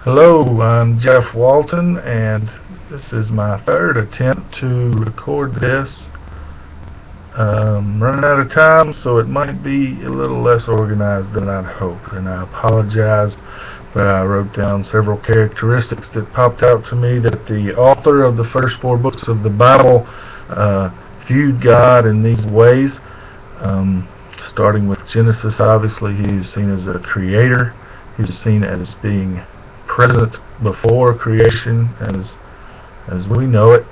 Hello, I'm Jeff Walton, and this is my third attempt to record this. Running out of time, so it might be a little less organized than I'd hoped, and I apologize, but I wrote down several characteristics that popped out to me that the author of the first four books of the Bible viewed God in these ways. Starting with Genesis, obviously he's seen as a creator. He's seen as being present before creation as we know it,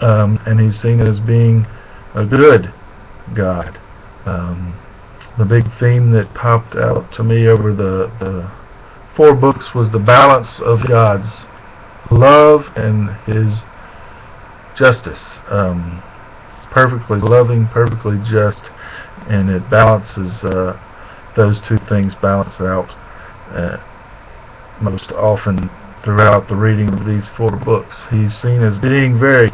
and he's seen as being a good God. The big theme that popped out to me over the four books was the balance of God's love and His justice. It's perfectly loving, perfectly just, and it balances, those two things balance out most often throughout the reading of these four books. He's seen as being very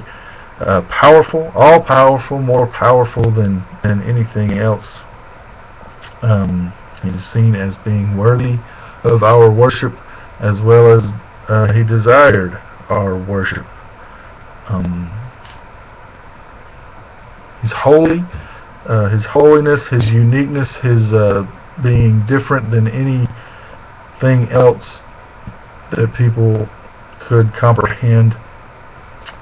powerful, all-powerful, more powerful than anything else. He's seen as being worthy of our worship, as well as he desired our worship. He's holy. His holiness, his uniqueness, his being different than anything else that people could comprehend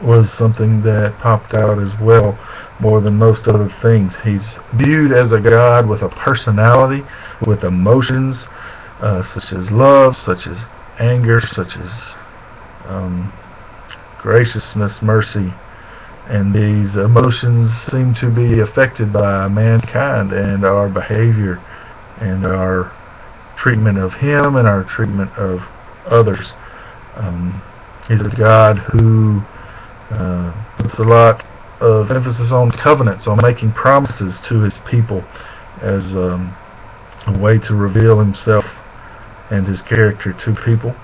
was something that popped out as well, more than most other things. He's viewed as a God with a personality, with emotions, such as love, such as anger, such as graciousness, mercy, and these emotions seem to be affected by mankind and our behavior and our treatment of Him and our treatment of others. He's a God who puts a lot of emphasis on covenants, on making promises to His people as a way to reveal Himself and His character to people.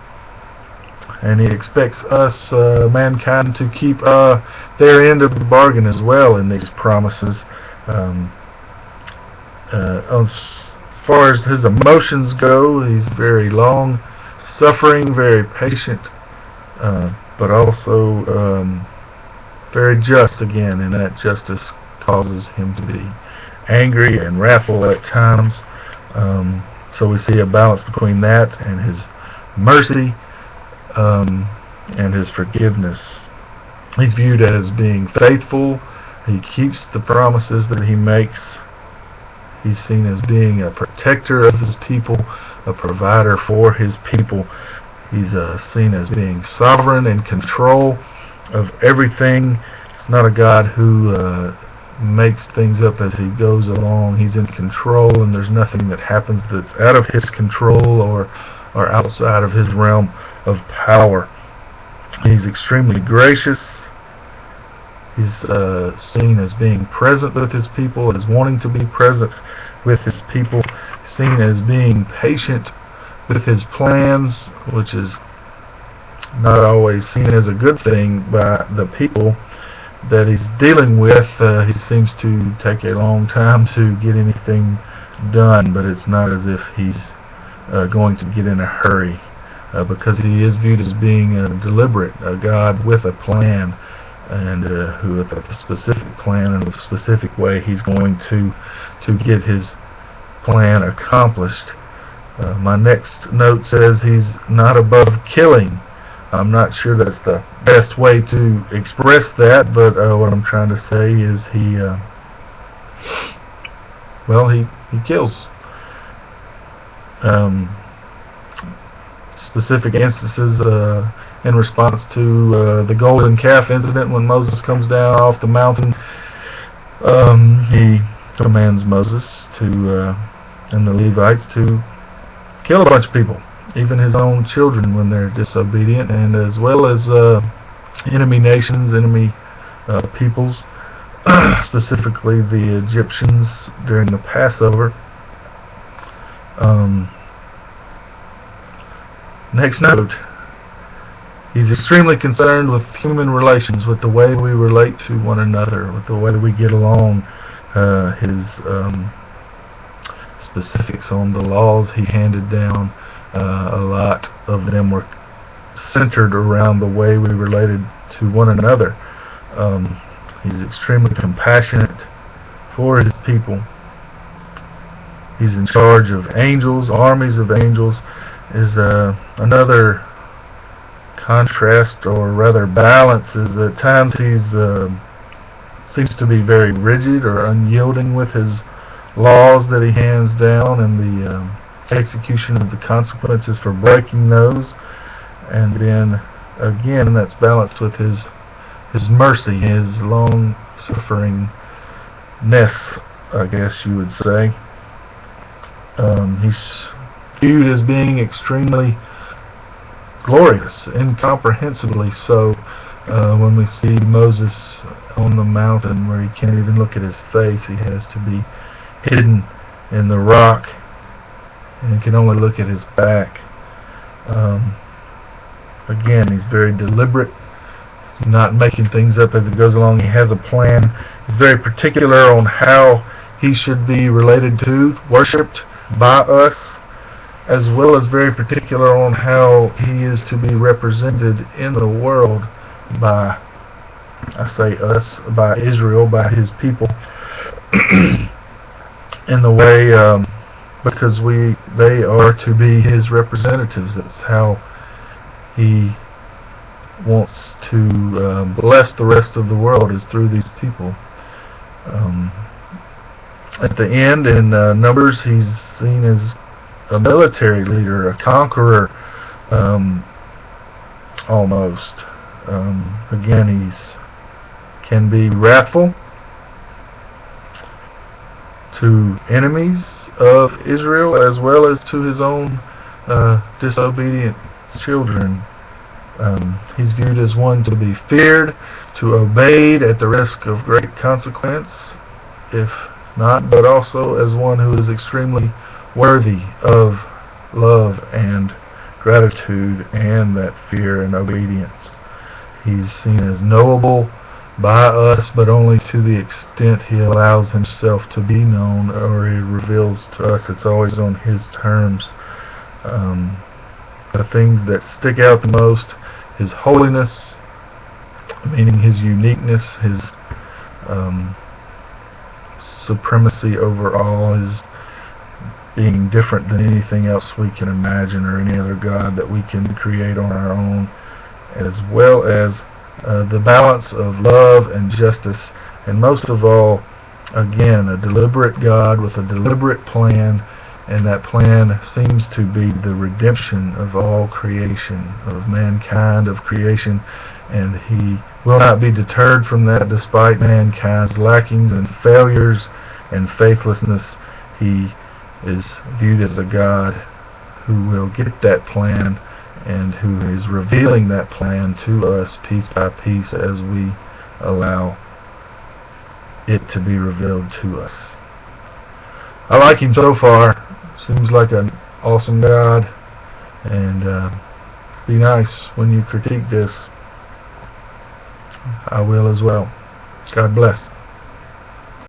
And He expects us, mankind, to keep their end of the bargain as well in these promises. As far as His emotions go, He's very long suffering, very patient, but also very just again, and that justice causes Him to be angry and wrathful at times. So we see a balance between that and His mercy and His forgiveness. He's viewed as being faithful. He keeps the promises that He makes. He's seen as being a protector of His people, a provider for His people. He's seen as being sovereign and control of everything. It's not a God who makes things up as He goes along. He's in control, and there's nothing that happens that's out of His control or outside of His realm of power. He's extremely gracious. He's seen as being present with His people, as wanting to be present with His people. Seen as being patient with His plans, which is not always seen as a good thing by the people that He's dealing with. He seems to take a long time to get anything done, but it's not as if He's going to get in a hurry, because He is viewed as being deliberate, a God with a plan, and who with a specific plan and a specific way He's going to get His plan accomplished. My next note says He's not above killing. I'm not sure that's the best way to express that, but what I'm trying to say is He kills. Specific instances in response to the golden calf incident, when Moses comes down off the mountain, he commands Moses and the Levites to kill a bunch of people, even his own children when they're disobedient, and as well as enemy nations, enemy peoples, specifically the Egyptians during the Passover. Next note, He's extremely concerned with human relations, with the way we relate to one another, with the way we get along. His specifics on the laws He handed down A lot of them were centered around the way we related to one another. He's extremely compassionate for his people. He's in charge of angels, armies of angels. Is another contrast, or rather balance, is at times he's seems to be very rigid or unyielding with his laws that he hands down, and the execution of the consequences for breaking those. And then again, that's balanced with his mercy, his long sufferingness, I guess you would say. He's viewed as being extremely glorious, incomprehensibly so. When we see Moses on the mountain where he can't even look at his face, he has to be hidden in the rock and he can only look at his back. Again, he's very deliberate. He's not making things up as it goes along. He has a plan. He's very particular on how he should be related to, worshipped by us, as well as very particular on how he is to be represented in the world by, I say us, by Israel, by his people, in the way, because they are to be his representatives. That's how he wants to bless the rest of the world, is through these people. At the end, in Numbers, he's seen as a military leader, a conqueror, almost. Again, can be wrathful to enemies of Israel, as well as to his own disobedient children. He's viewed as one to be feared, to obeyed at the risk of great consequence, if not, but also as one who is extremely worthy of love and gratitude and that fear and obedience. He's seen as knowable by us, but only to the extent he allows himself to be known, or he reveals to us. It's always on his terms. The things that stick out the most: his holiness, meaning his uniqueness, his supremacy over all, his being different than anything else we can imagine, or any other god that we can create on our own, as well as the balance of love and justice, and most of all, again, a deliberate God with a deliberate plan, and that plan seems to be the redemption of all creation, of mankind, of creation, and he will not be deterred from that despite mankind's lackings and failures and faithlessness. He is viewed as a God who will get that plan, and who is revealing that plan to us piece by piece as we allow it to be revealed to us. I like him so far. Seems like an awesome God, and be nice when you critique this. I will as well. God bless.